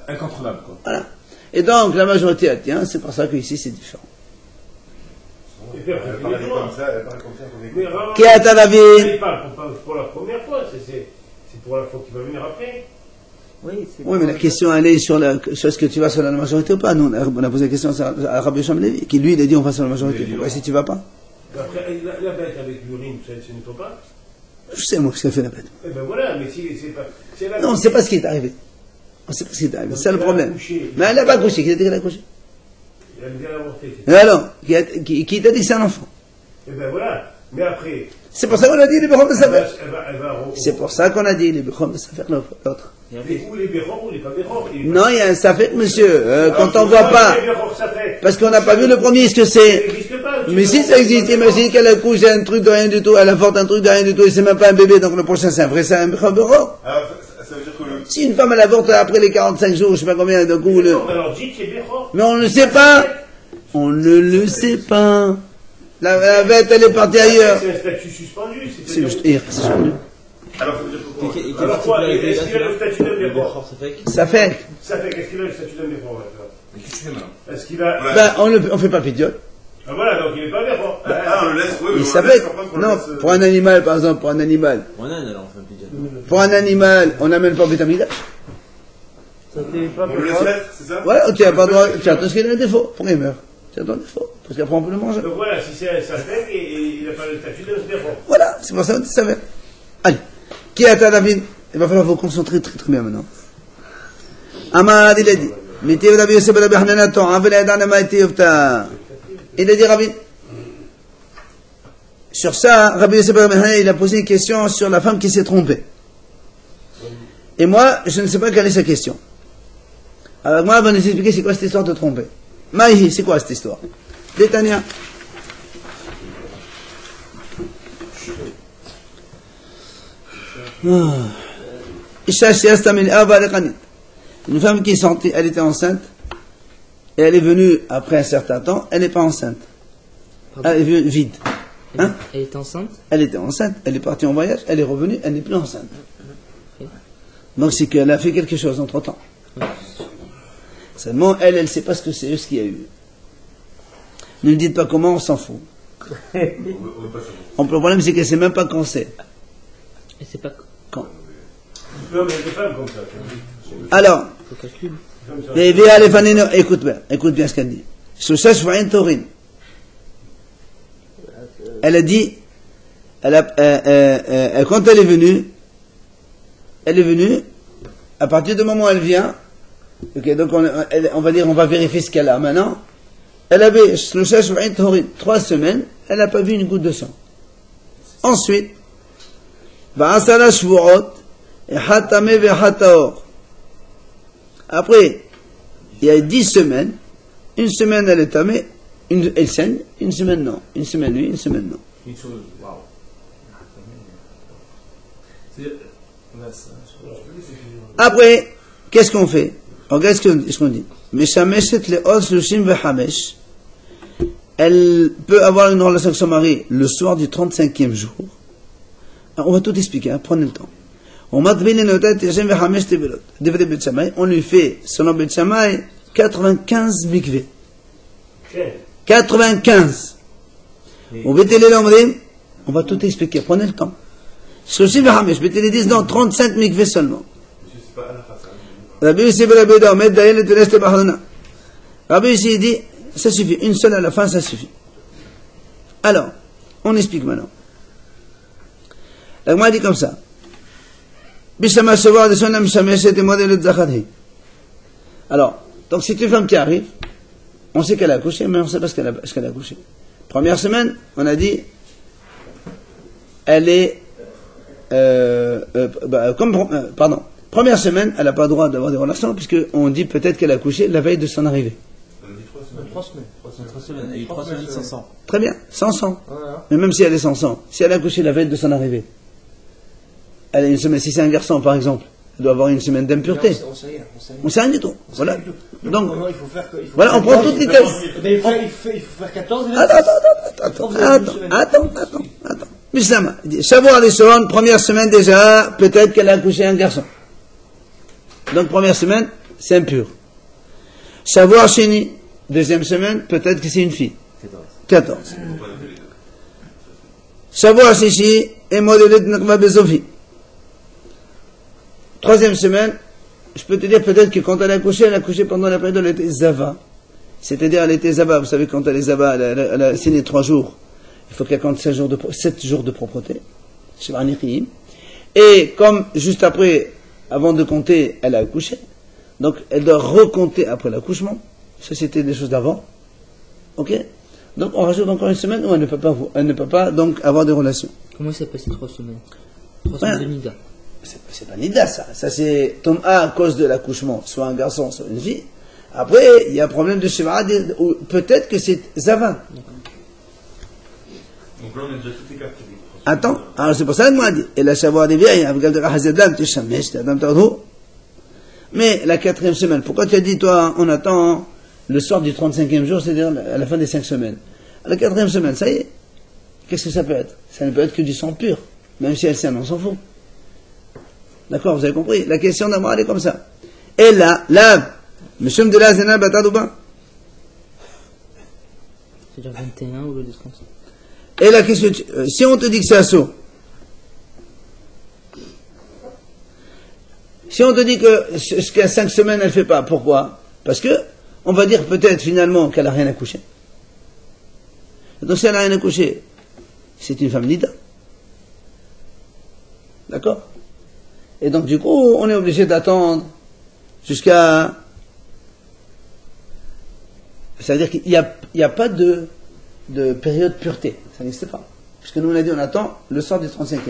incontrôlable, quoi. Voilà. Et donc, la majorité, elle tient, c'est pour ça qu'ici, c'est différent. Et puis après, Elle paraît comme ça, qu'on mais écoute. vraiment, Qui a ta vie? c'est pas pour la première fois, c'est pour la fois qui va venir après. Oui, mais la question, elle est sur est-ce que tu vas sur la majorité ou pas. Nous, on a posé la question à Rabbi Sham Levi, qui lui, il a dit on va sur la majorité. Pourquoi si tu vas pas? Après, la bête avec l'urine, ça ne nettoie pas. Je sais, moi, ce qu'elle fait la bête. Eh ben voilà, mais si c'est pas. Non, on ne sait pas ce qui est arrivé. On ne sait pas ce qui est arrivé. C'est ça le problème. Mais elle n'a pas couché. Qui t'a dit qu'elle a couché? Elle vient d'avorter. Et alors, qui t'a dit que c'est un enfant? Eh ben voilà, mais après. C'est pour ça qu'on a dit les Bechor Safir. Elle va C'est pour ça qu'on a dit les Bechor Safir l'autre. ou les Bechor ou les pas Bechor. Non, il y a un Safir, monsieur. Quand on ne voit pas. Parce qu'on n'a pas vu le premier, ce que c'est. Mais si ça existe, imagine qu'elle accouche un truc de rien du tout, elle apporte un truc de rien du tout, et c'est même pas un bébé, donc le prochain c'est un vrai, c'est un Bechor. Alors, ça veut dire que le... Si une femme elle avorte après les 45 jours, je sais pas combien, d'un coup, Alors dites c'est Bechor. mais on ne sait pas. On ne le sait pas. La bête, elle est partie ailleurs. C'est un statut suspendu. C'est juste hier, c'est suspendu. Alors, ça veut dire que quoi? Alors quoi, est-ce qu'il a le statut d'un Bechor? Ça fait. Ça fait, qu'est-ce qu'il a le statut d'un Bechor maintenant? Mais qu'est-ce que tu fais maintenant? Est-ce qu'il a. Ben, on fait pas pidiole. Ah voilà, donc il n'est pas Bechor. Ah, on le laisse, oui, mais Mais on ça le fait. laisse comprendre qu'on le Non, laisse, pour un animal, par exemple, pour un animal. Mon âne, alors, on fait un pigeon. Pour un animal, on n'amène pas au Betamidash. Ça t'est pas On le laisse être, c'est ça? Voilà, tu n'as pas le droit. Tu attends qu'il a un défaut. Pour il meurt. Tu attends un défaut. Parce qu'après on peut le manger. Donc voilà, si c'est un Safek, et il n'a pas le statut d'un Bechor. Voilà, c'est pour ça que tu savais. Allez. Qui a ta David? Il va falloir vous concentrer très très bien maintenant. Amad, il a dit. Mettez Rabbi Yosef Rabbi Hanana Torah, Veladana Maïti Yofta. Il a dit Rabbi. Sur ça, Rabbi Yosef Rabbi Hanana, il a posé une question sur la femme qui s'est trompée. Et moi, je ne sais pas quelle est sa question. Alors moi, elle va nous expliquer c'est quoi cette histoire de tromper. Maïhi, c'est quoi cette histoire? Détania. Une femme qui est sortie, elle était enceinte, et elle est venue après un certain temps, elle n'est pas enceinte. Elle est venue vide. Hein? Elle est enceinte? Elle était enceinte, elle est partie en voyage, elle est revenue, elle n'est plus enceinte. Donc c'est qu'elle a fait quelque chose entre temps. Seulement, elle ne sait pas ce que c'est, ce qu'il y a eu. Ne me dites pas comment, on s'en fout. Le problème, c'est qu'elle ne sait même pas quand c'est. Et c'est pas quand. Non, mais il y a des femmes comme ça. Alors, faut calcul. Comme ça. les écoute bien ce qu'elle dit. Shloshah Shva'im Torin. Elle a dit, quand elle est venue, à partir du moment où elle vient, ok, donc on va dire, on va vérifier ce qu'elle a maintenant. Elle avait 3 semaines, elle n'a pas vu une goutte de sang. Ensuite, après, il y a 10 semaines, une semaine elle est tamée, elle saigne, une semaine non, une semaine oui, une semaine non. Une chose, waouh. Après, qu'est-ce qu'on fait? Regarde ce qu'on dit. Elle peut avoir une relation avec son mari le soir du 35e jour. Alors, on va tout expliquer, hein, prenez le temps. On lui fait, selon Bet Shammai, 95 mikveh. 95. On va tout expliquer, prenez le temps. Bet Hillel disent non, 35 mikveh seulement. Rabbi ici il dit, ça suffit, une seule à la fin, ça suffit. Alors, on explique maintenant. La Gemara dit comme ça. Alors, donc c'est une femme qui arrive, on sait qu'elle a accouché, mais on ne sait pas ce qu'elle a accouché. Première semaine, on a dit, elle est, première semaine, elle n'a pas le droit d'avoir des relations, puisqu'on dit peut-être qu'elle a accouché la veille de son arrivée. 3 semaines. Elle a eu 3 semaines sans sang. Très bien, sans sang. Mais même si elle est sans sang, si elle a accouché la veille de son arrivée, elle a une semaine, si c'est un garçon par exemple, elle doit avoir une semaine d'impureté. On sait rien du tout. Voilà. Donc, voilà, on prend toutes les tests. Il faut faire 14. Attends. Mislama, savoir les secondes, première semaine déjà, peut-être qu'elle a accouché un garçon. Donc première semaine, c'est impur. Savoir chéni, deuxième semaine, peut-être que c'est une fille. 14. Savoir chichi, et modélé de Nakba Bezofi. Troisième semaine, je peux te dire peut-être que quand elle a accouché pendant la période où elle était Zava. C'est-à-dire elle était Zava, vous savez quand elle est Zava, elle a saigné 3 jours. Il faut qu'elle compte 7 jours de propreté. Et comme juste après, avant de compter, elle a accouché, donc elle doit recompter après l'accouchement. Ça c'était des choses d'avant. Ok? Donc on rajoute encore une semaine où elle ne peut pas donc avoir des relations. Comment ça s'appelle ces 3 semaines 3 semaines de Nida. C'est pas Nida ça. Ça c'est Tom A à cause de l'accouchement, soit un garçon, soit une fille. Après, il y a un problème de Shema, ou peut-être que c'est Zava. Donc là, on a déjà toutes les 4. Attends, alors c'est pour ça que moi dit, et la savoir des vieilles, mais la 4e semaine, pourquoi tu as dit, toi, on attend le soir du 35e jour, c'est-à-dire à la fin des 5 semaines. À la 4e semaine, ça y est. Qu'est-ce que ça peut être? Ça ne peut être que du sang pur. Même si elle saigne, on s'en fout. D'accord, vous avez compris? La question d'amour, elle est comme ça. Et là, monsieur de la Zena Batadouba. C'est-à-dire 21 ou le 30. Et la question, si on te dit que c'est assaut, si on te dit que ce qu'à 5 semaines elle ne fait pas, pourquoi? Parce que, on va dire peut-être finalement qu'elle n'a rien accouché. Donc si elle n'a rien accouché, c'est une femme nida. D'accord? Et donc du coup, on est obligé d'attendre jusqu'à... C'est-à-dire qu'il n'y a pas de période pureté. Ça n'existe pas. Puisque nous on a dit on attend le soir du 35e. Vous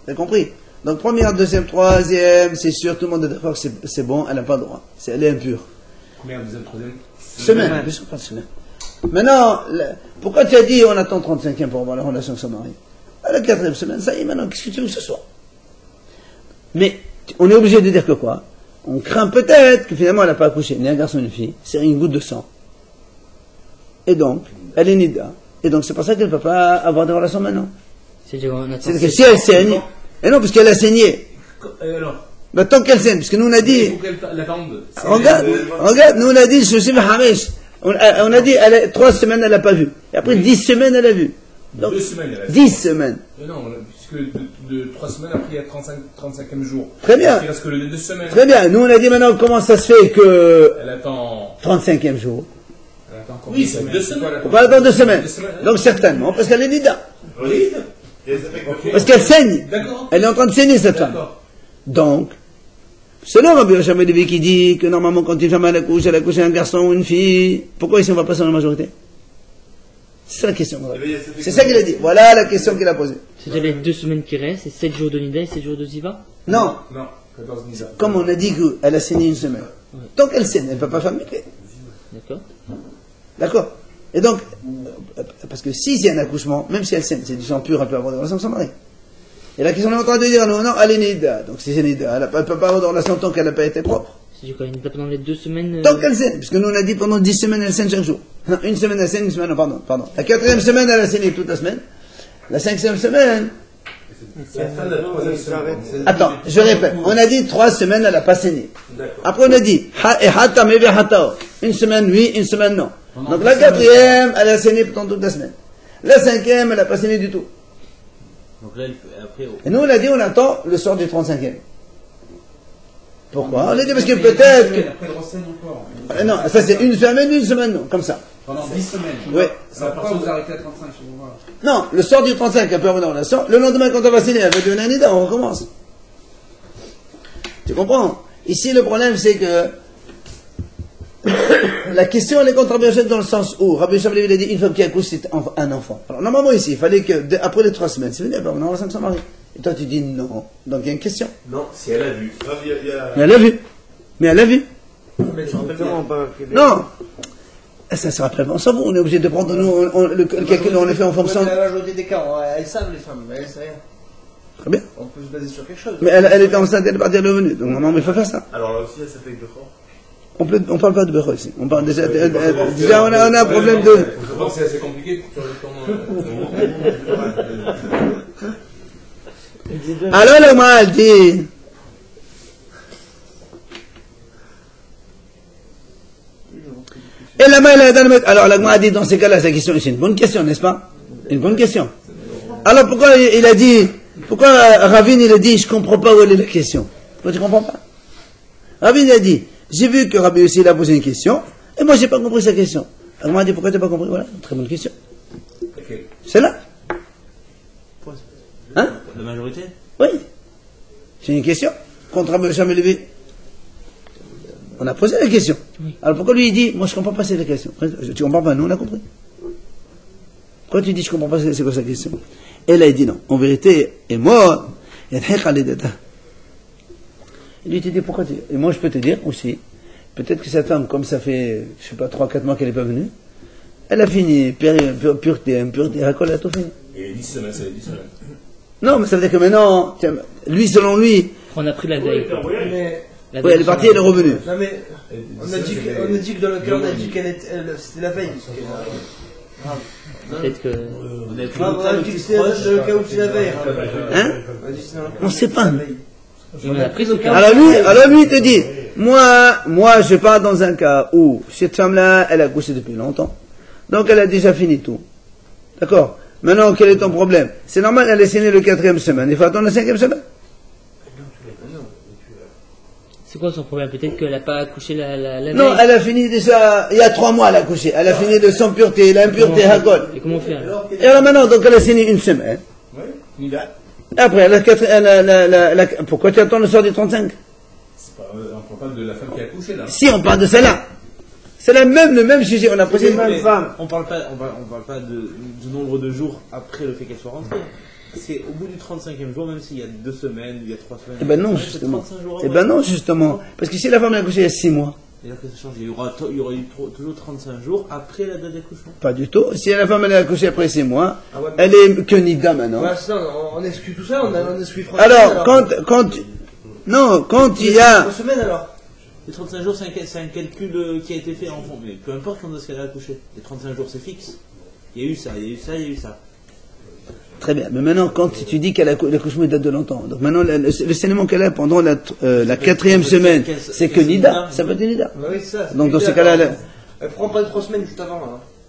avez compris? Donc première, deuxième, troisième, c'est sûr, tout le monde est d'accord que c'est bon, elle n'a pas le droit. Elle est impure. Première, deuxième, troisième. Semaine, bien sûr pas de semaine. Maintenant, pourquoi tu as dit on attend 35e pour avoir la relation avec son mari? À la 4e semaine, ça y est, maintenant, qu'est-ce que tu veux que ce soit? Mais on est obligé de dire que quoi? On craint peut-être que finalement elle n'a pas accouché, ni un garçon ni une fille, c'est une goutte de sang. Et donc, elle est nida. Et donc c'est pour ça qu'elle ne peut pas avoir de relation maintenant. C'est-à-dire on attend. C'est que si elle saigne, et non, puisqu'elle a saigné. Alors, Mais tant qu'elle saigne, puisque nous on a il dit, faut qu'elle l'attende. regarde, nous on a dit, je suis Mahamesh. On a dit, 3 semaines elle n'a pas vu. Et après 10 semaines elle a vu. Donc, 2 semaines. il reste. 10 semaines. Mais non, puisque de 3 semaines, après il y a 35e jour. Très bien. Il reste que les 2 semaines. Très bien. Nous, on a dit maintenant comment ça se fait que Elle attend. 35e jour. Elle attend encore Oui, deux c'est semaines. 2 semaines. On va attendre 2 semaines. 2 semaines. Donc, certainement, parce qu'elle est nida. Oui. Et ça fait que Parce qu'elle saigne. D'accord. Elle est en train de saigner, cette femme. D'accord. Donc, selon Rabbi Yoshua ben Levi qui dit que normalement, quand une femme elle accouche un garçon ou une fille, pourquoi ici on va passer dans la majorité? C'est la question. C'est ça qu'il a dit. Voilà la question qu'il a posée. C'est-à-dire les 2 semaines qui restent, et 7 jours de Nida et 7 jours de Ziva. Non, Non, 14 Nisa. comme on a dit qu'elle a saigné une semaine. Tant qu'elle saigne, elle ne peut pas faire mieux. D'accord. D'accord. Et donc, parce que si c'est un accouchement, même si elle saigne, c'est du sang pur, elle peut avoir des relations avec son mari. Et la question on est en train de dire, non, elle est nida. Donc si c'est nida, elle ne peut pas avoir de relation tant qu'elle n'a pas été propre. C'est-à-dire qu'elle Nida pendant les 2 semaines. Tant qu'elle saigne, puisque nous on a dit pendant 10 semaines elle saigne chaque jour. Non, une semaine elle saigne, une semaine, non, pardon. La 4e semaine elle a saigné toute la semaine. La 5e semaine, La fin de la 3e semaine. attends, je répète, on a dit 3 semaines elle n'a pas saigné. D'accord. Après on a dit, une semaine oui, une semaine non. Donc la 4e elle a saigné pendant toute la semaine. La 5e elle n'a pas saigné du tout. Donc là, après, Et nous on a dit on attend le soir du 35e. Pourquoi? On a dit parce que peut-être que... Après, elle renseigne encore. Non, ça c'est une semaine non, comme ça. Pendant 10 semaines. Oui. C'est à partir vous arrêtez à 35, je vous vois. Non, le soir du 35, elle peut avoir une relation. Le lendemain, quand elle va signer, elle va devenir nida, on recommence. Tu comprends? Ici, le problème, c'est que la question, elle est contre Rabbi Yoshua dans le sens où Rabbi Yoshua il a dit une femme qui accouche, c'est un enfant. Alors, normalement, ici, il fallait que, après les 3 semaines, c'est venu, elle va avoir une relation avec son mari. Et toi, tu dis non. Donc, il y a une question. Non, si elle a vu. Non, il y a... Mais elle l'a vu. Mais elle l'a vu. Comment on peut... Non. Ça se rappelle pas. On s'en fout, on est obligé de prendre, nous, le calcul, on le fait en fonction. La majorité des cas, elles savent les femmes, mais elles savent rien. Très bien. On peut se baser sur quelque chose. Mais elle était enceinte, elle est partie, elle est revenue. Donc, normalement, il faut faire ça. Alors là aussi, elle s'appelle Bechor. On parle pas de Bechor ici. On parle déjà, déjà on a un problème de... Je pense que c'est assez compliqué pour faire le temps. Alors le mal dit... Et la main, alors la a dit dans ces cas-là, c'est une bonne question, n'est-ce pas? Une bonne question. Alors pourquoi il a dit, pourquoi Ravin il a dit, je comprends pas où est la question? Pourquoi tu comprends pas? Ravin il a dit, j'ai vu que Rabbi aussi il a posé une question, et moi j'ai pas compris sa question. Alors a dit, pourquoi tu n'as pas compris? Voilà, très bonne question. C'est là. Hein? la majorité? Oui. C'est une question. Contre Rabbi Yoshua ben Levi. On a posé la question. Oui. Alors pourquoi lui il dit, moi je comprends pas cette question? Tu comprends pas, nous on a compris. Pourquoi tu dis je comprends pas c'est quoi sa question? Et là il dit non. En vérité, et moi, il lui te dit pourquoi tu... Et moi je peux te dire aussi, peut-être que cette femme, comme ça fait, je sais pas, 3-4 mois qu'elle n'est pas venue, elle a fini, pureté, impureté, elle a tout fini. Et 10 semaines, c'est 10 semaines. Non, mais ça veut dire que maintenant, tiens, lui selon lui, On a pris la veille. Mais, La oui, elle est partie, elle est revenue. non mais, on a dit que dans le cas, on a dit qu'elle était, c'était la veille. Peut-être que. On avait pris On a dit que c'était dans le cas où c'est la veille. Hein? On a dit que c'était dans le cas On où sait c'est pas. la veille. On a pris ce cas. Alors lui, il te dit, moi, je pars dans un cas où cette femme-là, elle a couché depuis longtemps. Donc elle a déjà fini tout. D'accord? Maintenant, quel est ton problème? C'est normal, elle est signée le 4e semaine. Il faut attendre la 5e semaine. C'est quoi son problème? Peut-être qu'elle n'a pas accouché la veille. Non, elle a fini déjà, il y a 3 mois, elle a couché. Elle a fini de son pureté, l'impureté, Hakol. Et comment faire alors? Et alors maintenant, donc elle a signé une semaine. Oui, Après, pourquoi tu attends le soir du 35? c'est pas, on parle pas de la femme qui a accouché là. Si, on parle de celle-là. C'est le même sujet. On a posé une Mais femme. on parle pas du nombre de jours après le fait qu'elle soit rentrée. C'est au bout du 35e jour, même s'il y a 2 semaines, il y a 3 semaines. Eh ben non, c'est justement. 35 jours Eh après. ben non, justement. Parce que si la femme a accouché il y a 6 mois, C'est-à-dire que ça change. Il y aura eu toujours 35 jours après la date d'accouchement. pas du tout. Si la femme elle a accouché après 6 mois, Ah ouais, elle est que Nida maintenant. Voilà, c'est ça, on exclut tout ça, on exclut 3 Alors, quand il y a... 3 semaines alors. Les 35 jours, c'est un calcul qui a été fait en fond. Mais peu importe quand est-ce qu'elle a accouché. Les 35 jours, c'est fixe. Il y a eu ça, il y a eu ça, il y a eu ça. Très bien. Mais maintenant, quand tu dis qu'elle a l'accouchement date de longtemps, donc maintenant, le saignement qu'elle a pendant la 4e semaine, c'est que Nida. Ça peut être Nida. Bah oui, c'est ça. Donc, dans ce cas-là, elle prend pas de 3 semaines juste avant.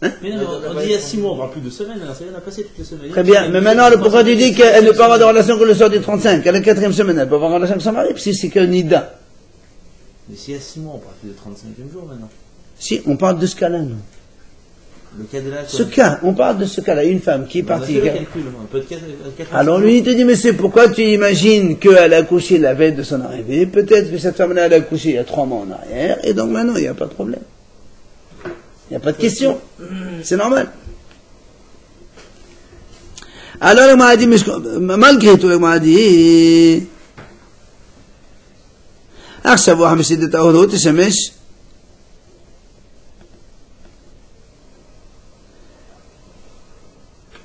Là. Mais non, on dit il y a 6 mois, on parle plus de semaines, alors ça vient de passer toutes les semaines. Très bien, mais maintenant, pourquoi tu dis qu'elle ne peut avoir de relation que le soir du 35, qu'à la 4e semaine, elle peut avoir de relation avec son mari, parce que c'est que Nida. Mais s'il y a 6 mois, on parle plus de 35e jour maintenant. Si, on parle de ce cas-là, non. Le cas de la. Ce cas, on parle de ce cas-là, une femme qui est partie. On a fait le calcul, un peu de 4. Alors lui, il te dit, mais c'est pourquoi tu imagines qu'elle a accouché la veille de son arrivée, peut-être que cette femme-là, elle a accouché il y a 3 mois en arrière, et donc maintenant, il n'y a pas de problème. Il n'y a pas de question. C'est normal. Alors, il m'a dit, mais malgré tout, il m'a dit, עכשיו הוא חמישית את ההודות תשמש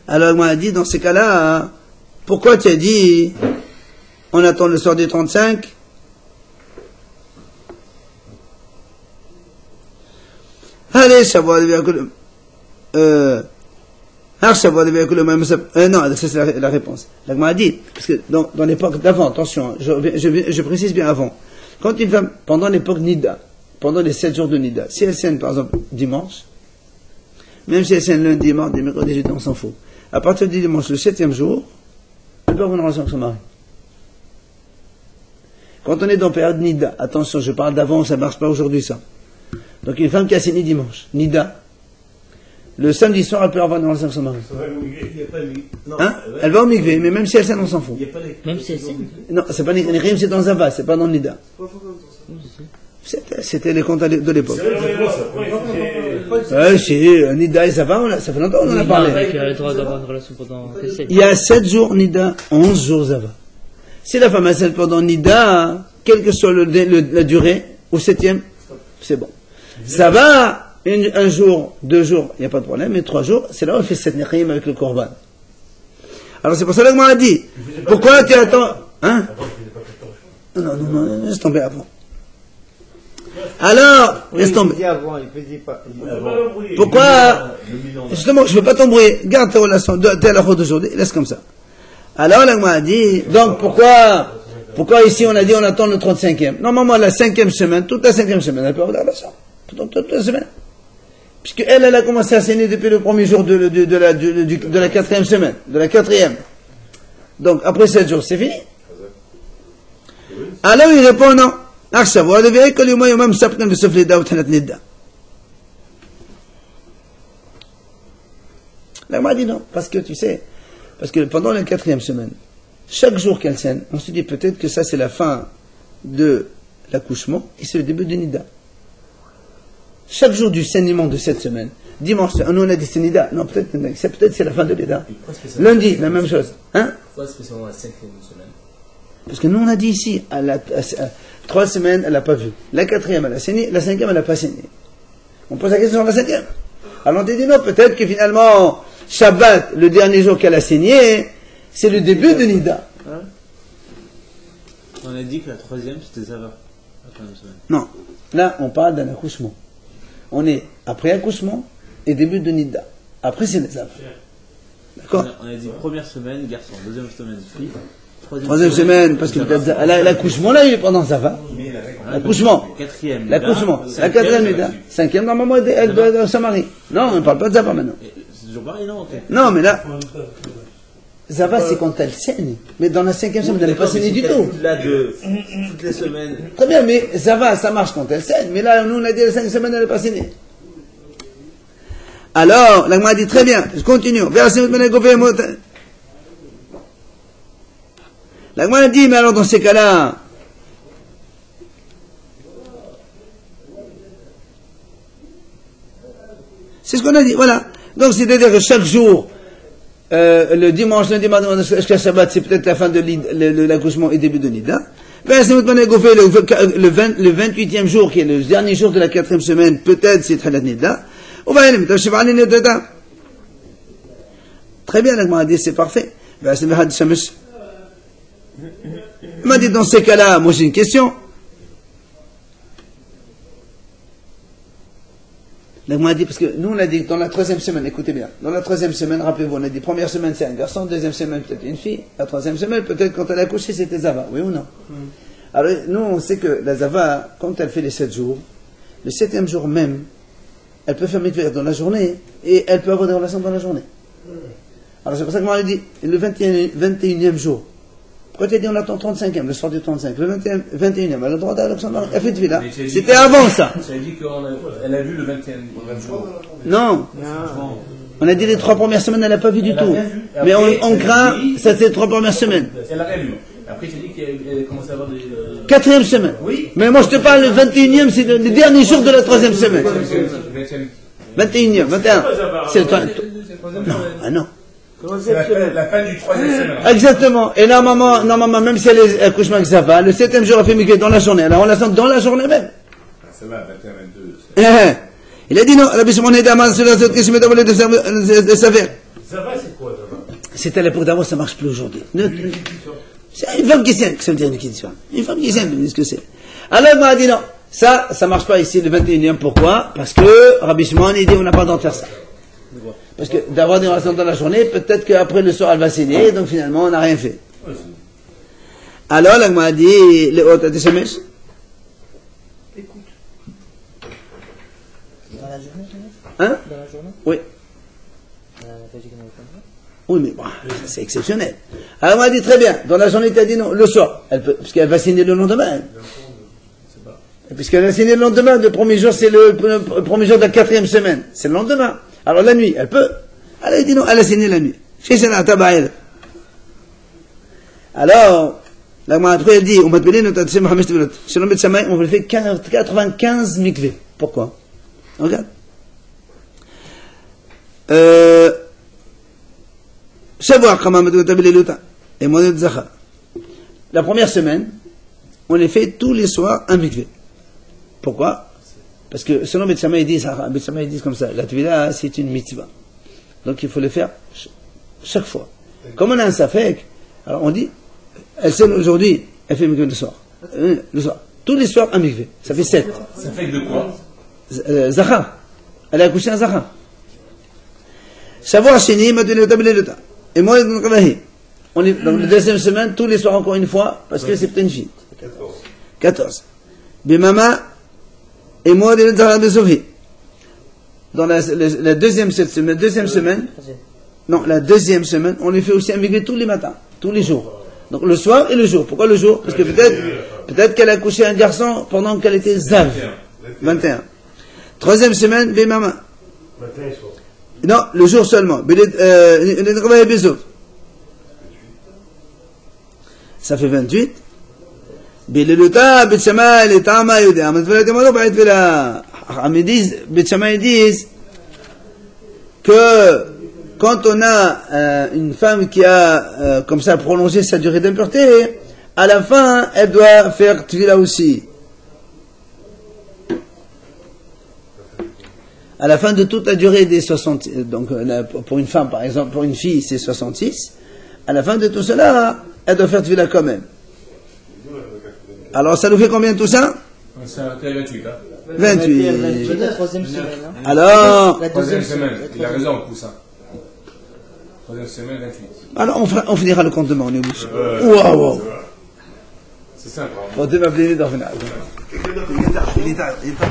alors il m'a dit dans ces cas-là pourquoi tu as dit on attend le soir du 35 allez savoir non, c'est la réponse. Il m'a dit, parce que dans l'époque d'avant, attention, je précise bien avant, quand une femme, pendant l'époque Nida, pendant les 7 jours de Nida, si elle saigne par exemple dimanche, même si elle saigne lundi, mardi, mercredi, jeudi, on s'en fout. À partir du dimanche, le 7e jour, elle peut avoir une relation avec son mari. Quand on est dans période Nida, attention, je parle d'avant, ça ne marche pas aujourd'hui ça. Donc une femme qui a saigné dimanche, Nida, le samedi soir, elle peut avoir une relation avec son mari. Hein? Elle va au mikvé, mais même si elle saigne, on s'en fout. Même si elle saigne. Non, c'est pas Nihrim, c'est dans Zava, c'est pas dans Nida. C'était les comptes de l'époque. C'est Nida et Zava, ça fait longtemps qu'on en a parlé. Elle a le droit d'avoir une relation pendant qu'elle saigne. Il y a 7 jours Nida, 11 jours Zava. Si la femme a celle pendant Nida, quelle que soit la durée, au 7e, c'est bon. Zava, un jour, 2 jours, il n'y a pas de problème, mais 3 jours, c'est là où on fait cette Nihrim avec le Korban. Alors c'est pour ça que moi, on a dit, pourquoi tu attends, hein? Non, laisse tomber avant. Alors, laisse tomber. Pourquoi, justement, je ne veux pas t'embrouiller, garde tes relations, t'es à la faute d'aujourd'hui, laisse comme ça. Alors, là, moi, a dit, donc pourquoi ici on a dit on attend le 35e? Normalement, la 5e semaine, toute la 5e semaine, elle peut avoir la relation. Toute la semaine. Puisque elle a commencé à saigner depuis le premier jour de la 4e semaine, de la 4e. Donc, après 7 jours, c'est fini. Alors, il répond non. Là, m'a dit non, parce que tu sais, parce que pendant la 4e semaine, chaque jour qu'elle saigne, on se dit peut-être que ça c'est la fin de l'accouchement et c'est le début de Nida. Chaque jour du saignement de cette semaine, dimanche, nous on a dit c'est Nida, non peut-être c'est la fin de Nida. Lundi, la même chose. Hein? Pourquoi spécialement la 5e semaine? Parce que nous on a dit ici, 3 semaines elle n'a pas vu, la 4e elle a saigné, la 5e elle n'a pas saigné. On pose la question sur la 5e. Alors on te dit non, peut-être que finalement, Shabbat, le dernier jour qu'elle a saigné, c'est le début de Nida. Hein? On a dit que la 3e c'était Zava. Non, là on parle d'un accouchement. On est après accouchement et début de Nida. Après c'est les Zava. D'accord? On a dit première semaine garçon, deuxième semaine fille. Troisième semaine, parce que l'accouchement là il est pendant Zava. L'accouchement. Quatrième. L'accouchement. La 4e Nida. 5e, normalement elle doit être son mari. Non, on ne parle pas de Zava maintenant. C'est toujours pareil, non? Non, mais là, Zava c'est quand elle saigne. Mais dans la 5e semaine, elle n'est pas saignée du tout. Là, de toutes les semaines. Très bien, mais Zava ça marche quand elle saigne. Mais là, nous on a dit la 5e semaine, elle n'est pas saignée. Alors, l'agma dit très bien, je continue. L'agma dit, mais alors dans ces cas-là, c'est ce qu'on a dit, voilà. Donc c'est-à-dire que chaque jour, le dimanche, lundi, mardi, jusqu'à Shabbat, c'est peut-être la fin de l'accouchement et début de Nida. Le 28e jour, qui est le dernier jour de la 4e semaine, peut-être c'est Tchalat Nida. Très bien, l'agma a dit, c'est parfait. Il m'a dit, dans ces cas-là, moi j'ai une question. L'agma a dit, parce que nous on a dit, dans la 3e semaine, écoutez bien, dans la 3e semaine, rappelez-vous, on a dit, première semaine c'est un garçon, 2e semaine peut-être une fille, la 3e semaine peut-être quand elle a accouché c'était Zava, oui ou non? Alors nous on sait que la Zava, quand elle fait les 7 jours, le 7e jour même, elle peut faire mikveh dans la journée et elle peut avoir des relations dans la journée. Alors c'est pour ça qu'on a dit le 21e jour. Pourquoi tu as dit on attend 35e, le soir du 35, le 21e, elle a le droit d'aller elle fait tefila. C'était avant ça. Ça veut dire qu'elle a vu le 21e jour. Non. On a dit les 3 premières semaines, elle n'a pas vu du tout. Mais on craint, ça c'est les 3 premières semaines. Elle a rien vu. Après, tu as dit qu'elle commençait à avoir des... 4e semaine. Oui. Mais moi je te parle, le 21e, c'est le dernier jour de la 3e semaine. 21e, 21. C'est le 3. Non, ah non. C'est la fin du 3e semaine. Exactement. Et normalement, même si elle est accouchement avec sa femme, le 7e jour, elle fait mikveh dans la journée. Alors on la sent dans la journée même. Ça va, 21, 22. Il a dit non, Rabbi Shimon est d'Amas, sur la sorte que je me demande de savoir. Ça va, c'est quoi, ça va? C'était à l'époque d'avant, ça marche plus aujourd'hui. C'est une femme qui sait, que ça veut dire une kiddushin. Une femme qui sait, ce que c'est. Alors il m'a dit non, ça marche pas ici le 21e. Pourquoi? Parce que Rabbi Shimon, il dit on n'a pas le droit de faire ça. Parce que d'avoir des relations dans la journée, peut-être qu'après le soir elle va saigner, donc finalement on n'a rien fait. Alors là, il m'a dit les autres, t'es chemesh? Écoute. Dans la journée, Hein? Dans la journée Oui. T'as dit qu'on avait pas le droit. Oui, mais bon, c'est exceptionnel. Alors, on m'a dit très bien. Dans la journée, tu as dit non. Le soir, elle peut, puisqu'elle va signer le lendemain. Et puisqu'elle va signer le lendemain, le premier jour, c'est le premier jour de la 4e semaine. C'est le lendemain. Alors, la nuit, elle peut. Elle a dit non, elle a signé la nuit. Chez Sénat, Tabaïl. Alors, la Mahatrou, elle dit, on va te payer notre Tadsim Mohamed Tevilot. Selon le Betsamay, on va le faire 95 mikveh. Pourquoi? Regarde. La première semaine, on les fait tous les soirs un mikveh. Pourquoi? Parce que selon Bet Shammai, ils disent comme ça, la tevila c'est une mitzvah. Donc il faut le faire chaque fois. Comme on a un safek, alors on dit, elle sait aujourd'hui, elle fait mikveh le soir. Le soir. Tous les soirs un mikveh. Ça fait 7. Ça fait de quoi? Zahar. Elle a accouché un Zahar. Savoir Sheni, m'a donné le tablé de temps. Et moi, on est dans la deuxième semaine, tous les soirs encore une fois, parce que c'est une fille. 14. Bimama, et moi, dans la deuxième semaine, non, la deuxième semaine, on les fait aussi un mikveh tous les matins, tous les jours. Donc le soir et le jour. Pourquoi le jour? Parce que peut-être qu'elle a couché un garçon pendant qu'elle était zav. 21. Troisième semaine, bimama. Matin et soir. Non, le jour seulement. Ça fait 28. Ils disent que quand on a une femme qui a comme ça prolongé sa durée d'impureté, à la fin, elle doit faire tefila aussi. À la fin de toute la durée des 60, donc pour une femme par exemple, pour une fille c'est 66, à la fin de tout cela, elle doit faire tefila quand même. Alors ça nous fait combien tout ça? C'est 28, hein. 28. La troisième semaine. Hein. Alors, La Troisième deuxième semaine, il a raison, Poussin. Troisième semaine, 28. alors on finira le compte demain, on est obligé. Waouh! C'est simple. On devait m'appeler dans le final. Il est tard, il est tard, il est tard.